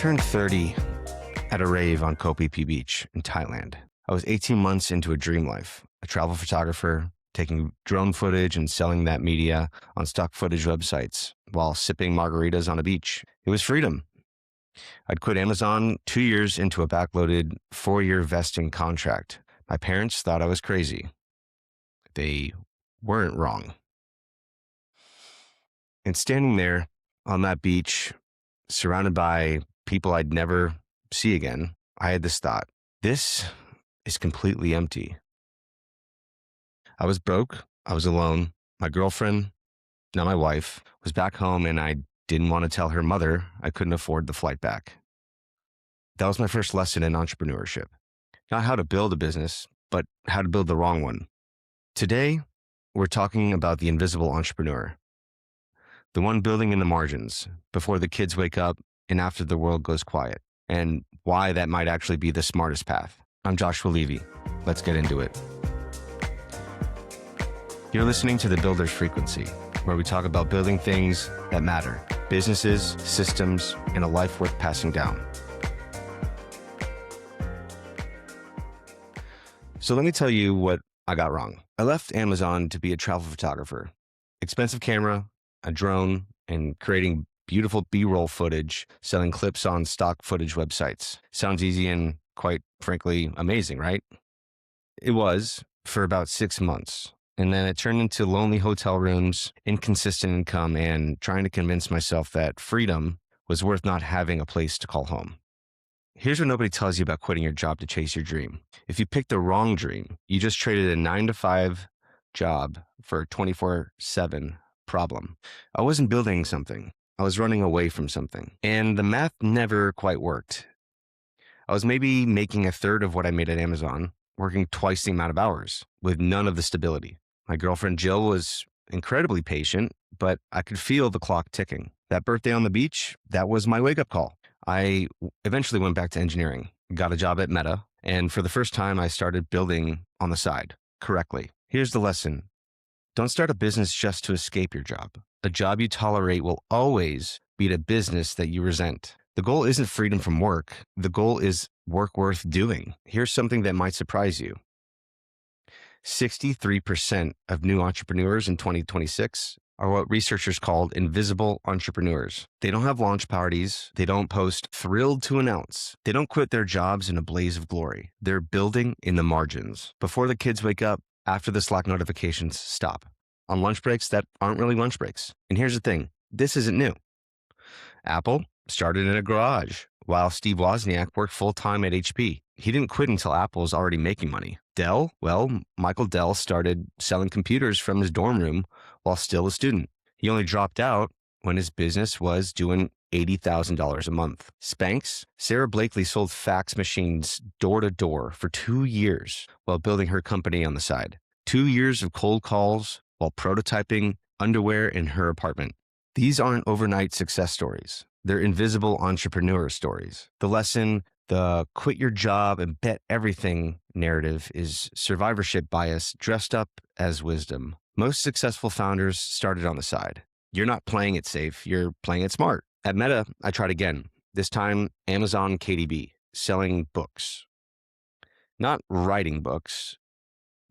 turned 30 at a rave on Koh Phi Phi beach in Thailand. I was 18 months into a dream life, a travel photographer, taking drone footage and selling that media on stock footage websites while sipping margaritas on a beach. It was freedom. I'd quit Amazon 2 years into a backloaded 4-year vesting contract. My parents thought I was crazy. They weren't wrong. And standing there on that beach, surrounded by people I'd never see again, I had this thought: this is completely empty. I was broke. I was alone. My girlfriend, now my wife, was back home, and I didn't want to tell her mother I couldn't afford the flight back. That was my first lesson in entrepreneurship. Not how to build a business, but how to build the wrong one. Today, we're talking about the invisible entrepreneur, the one building in the margins before the kids wake up and after the world goes quiet, and why that might actually be the smartest path. I'm Joshua Levy. Let's get into it. You're listening to The Builder's Frequency, where we talk about building things that matter: businesses, systems, and a life worth passing down. So let me tell you what I got wrong. I left Amazon to be a travel photographer. Expensive camera, a drone, and creating beautiful B-roll footage, selling clips on stock footage websites. Sounds easy and, quite frankly, amazing, right? It was for about 6 months. And then it turned into lonely hotel rooms, inconsistent income, and trying to convince myself that freedom was worth not having a place to call home. Here's what nobody tells you about quitting your job to chase your dream. If you picked the wrong dream, you just traded a 9-to-5 job for a 24/7 problem. I wasn't building something. I was running away from something. And the math never quite worked. I was maybe making a third of what I made at Amazon, working twice the amount of hours, with none of the stability. My girlfriend Jill was incredibly patient, but I could feel the clock ticking. That birthday on the beach, that was my wake-up call. I eventually went back to engineering, got a job at Meta, and for the first time, I started building on the side correctly. Here's the lesson. Don't start a business just to escape your job. A job you tolerate will always beat a business that you resent. The goal isn't freedom from work. The goal is work worth doing. Here's something that might surprise you. 63% of new entrepreneurs in 2026 are what researchers called invisible entrepreneurs. They don't have launch parties. They don't post thrilled to announce. They don't quit their jobs in a blaze of glory. They're building in the margins. Before the kids wake up, after the Slack notifications stop. On lunch breaks that aren't really lunch breaks. And here's the thing. This isn't new. Apple started in a garage while Steve Wozniak worked full-time at HP. He didn't quit until Apple was already making money. Dell, well, Michael Dell started selling computers from his dorm room while still a student. He only dropped out when his business was doing $80,000 a month. Spanx, Sarah Blakely sold fax machines door to door for 2 years while building her company on the side. 2 years of cold calls while prototyping underwear in her apartment. These aren't overnight success stories. They're invisible entrepreneur stories. The lesson, the quit your job and bet everything narrative, is survivorship bias dressed up as wisdom. Most successful founders started on the side. You're not playing it safe, you're playing it smart. At Meta, I tried again. This time, Amazon KDB, selling books. Not writing books,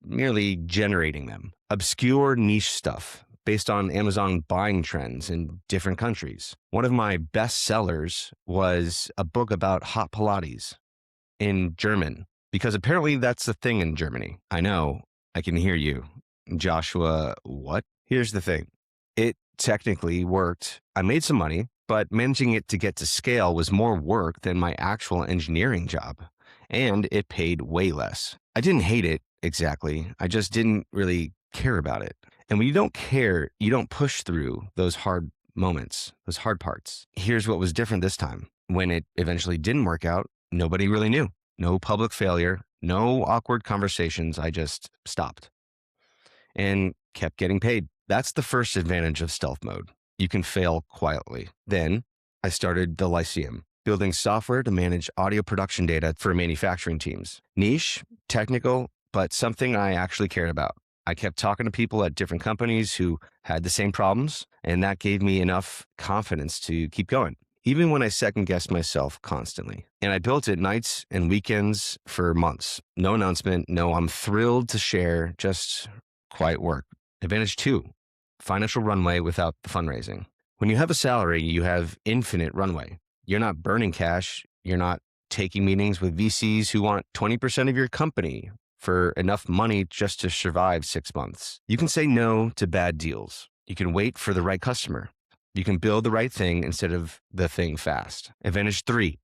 merely generating them. Obscure niche stuff based on Amazon buying trends in different countries. One of my best sellers was a book about hot Pilates in German, because apparently that's the thing in Germany. I know, I can hear you. Joshua, what? Here's the thing. It technically worked. I made some money, but managing it to get to scale was more work than my actual engineering job, and it paid way less. I didn't hate it exactly. I just didn't really care about it. And when you don't care, you don't push through those hard moments, those hard parts. Here's what was different this time. When it eventually didn't work out, nobody really knew. No public failure, no awkward conversations. I just stopped and kept getting paid. That's the first advantage of stealth mode. You can fail quietly. Then I started the Lyceum, building software to manage audio production data for manufacturing teams. Niche, technical, but something I actually cared about. I kept talking to people at different companies who had the same problems, and that gave me enough confidence to keep going. even when I second guessed myself constantly. And I built it nights and weekends for months. No announcement, no, I'm thrilled to share, just quiet work. Advantage 2, financial runway without the fundraising. When you have a salary, you have infinite runway. You're not burning cash. You're not taking meetings with VCs who want 20% of your company for enough money just to survive 6 months. You can say no to bad deals. You can wait for the right customer. You can build the right thing instead of the thing fast. Advantage 3,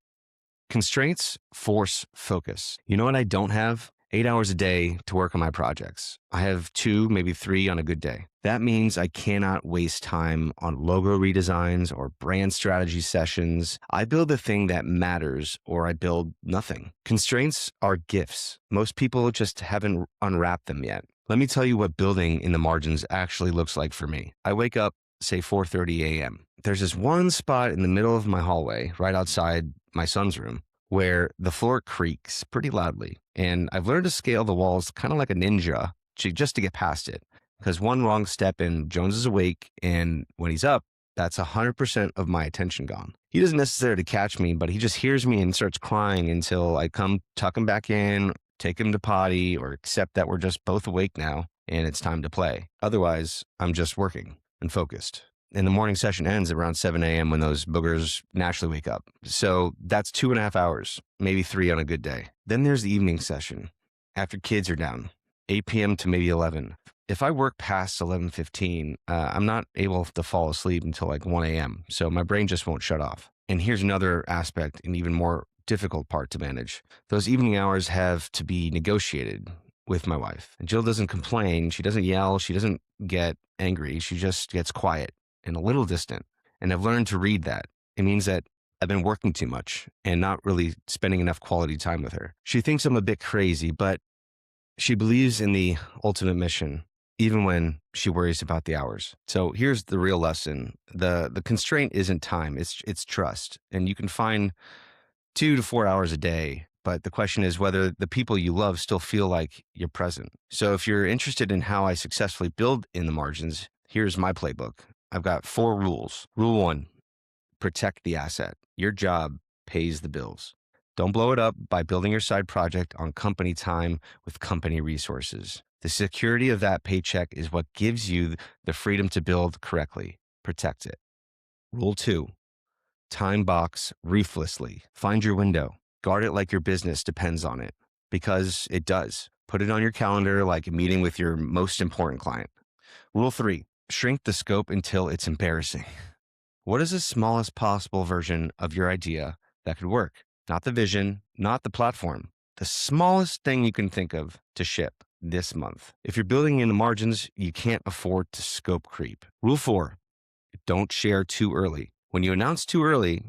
constraints force focus. You know what I don't have? 8 hours a day to work on my projects. I have 2, maybe 3 on a good day. That means I cannot waste time on logo redesigns or brand strategy sessions. I build the thing that matters, or I build nothing. Constraints are gifts. Most people just haven't unwrapped them yet. Let me tell you what building in the margins actually looks like for me. I wake up, say 4:30 a.m. There's this one spot in the middle of my hallway, right outside my son's room, where the floor creaks pretty loudly. And I've learned to scale the walls kind of like a ninja just to get past it. Because one wrong step and Jones is awake, and when he's up, that's 100% of my attention gone. He doesn't necessarily catch me, but he just hears me and starts crying until I come tuck him back in, take him to potty, or accept that we're just both awake now and it's time to play. Otherwise, I'm just working and focused. And the morning session ends around 7 a.m. when those boogers naturally wake up. So that's 2.5 hours, maybe 3 on a good day. Then there's the evening session after kids are down, 8 p.m. to maybe 11. If I work past 11:15, I'm not able to fall asleep until like 1 a.m. So my brain just won't shut off. And here's another aspect, an even more difficult part to manage. Those evening hours have to be negotiated with my wife. And Jill doesn't complain. She doesn't yell. She doesn't get angry. She just gets quiet and a little distant. And I've learned to read that. It means that I've been working too much and not really spending enough quality time with her. She thinks I'm a bit crazy, but she believes in the ultimate mission, even when she worries about the hours. So here's the real lesson. The constraint isn't time, it's trust. And you can find 2 to 4 hours a day, but the question is whether the people you love still feel like you're present. So if you're interested in how I successfully build in the margins, here's my playbook. I've got 4 rules. Rule 1, protect the asset. Your job pays the bills. Don't blow it up by building your side project on company time with company resources. The security of that paycheck is what gives you the freedom to build correctly. Protect it. Rule 2, time box ruthlessly. Find your window. Guard it like your business depends on it, because it does. Put it on your calendar like a meeting with your most important client. Rule 3, shrink the scope until it's embarrassing. What is the smallest possible version of your idea that could work? Not the vision, not the platform. The smallest thing you can think of to ship this month. If you're building in the margins, you can't afford to scope creep. Rule 4, don't share too early. When you announce too early,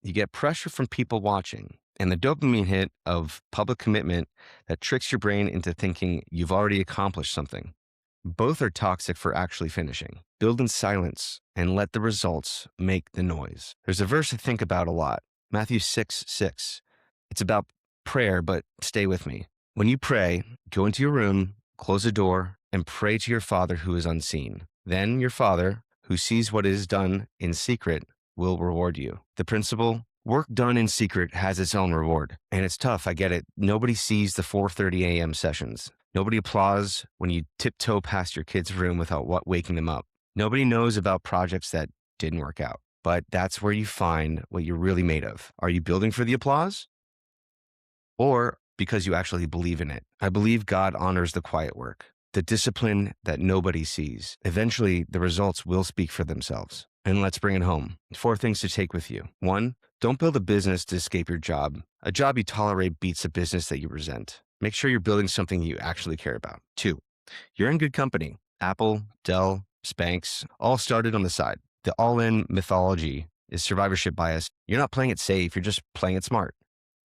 you get pressure from people watching and the dopamine hit of public commitment that tricks your brain into thinking you've already accomplished something. Both are toxic for actually finishing. Build in silence and let the results make the noise. There's a verse I think about a lot, Matthew 6:6. It's about prayer, but stay with me. When you pray, go into your room, close the door, and pray to your Father who is unseen. Then your Father, who sees what is done in secret, will reward you. The principle, work done in secret has its own reward. And it's tough, I get it. Nobody sees the 4:30 a.m. sessions. Nobody applauds when you tiptoe past your kid's room without waking them up. Nobody knows about projects that didn't work out. But that's where you find what you're really made of. Are you building for the applause? Or because you actually believe in it? I believe God honors the quiet work, the discipline that nobody sees. Eventually, the results will speak for themselves. And let's bring it home. 4 things to take with you. 1, don't build a business to escape your job. A job you tolerate beats a business that you resent. Make sure you're building something you actually care about. 2, you're in good company. Apple, Dell, Spanx, all started on the side. The all-in mythology is survivorship bias. You're not playing it safe, you're just playing it smart.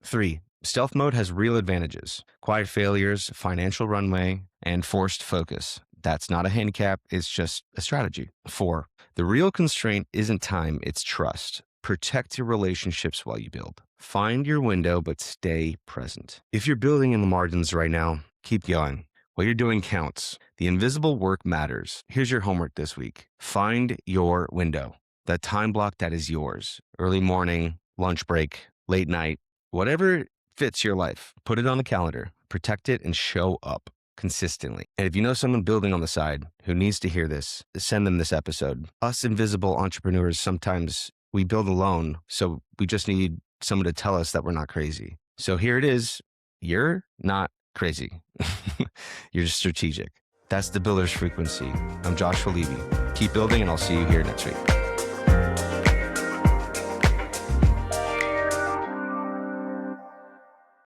3, stealth mode has real advantages. Quiet failures, financial runway, and forced focus. That's not a handicap, it's just a strategy. 4, the real constraint isn't time, it's trust. Protect your relationships while you build. Find your window, but stay present. If you're building in the margins right now, keep going. What you're doing counts. The invisible work matters. Here's your homework this week. Find your window. That time block that is yours. Early morning, lunch break, late night, whatever fits your life. Put it on a calendar, protect it, and show up consistently. And if you know someone building on the side who needs to hear this, send them this episode. Us invisible entrepreneurs, sometimes we build alone, so we just need someone to tell us that we're not crazy. So here it is. You're not crazy. You're just strategic. That's the Builder's Frequency. I'm Joshua Levy. Keep building, and I'll see you here next week.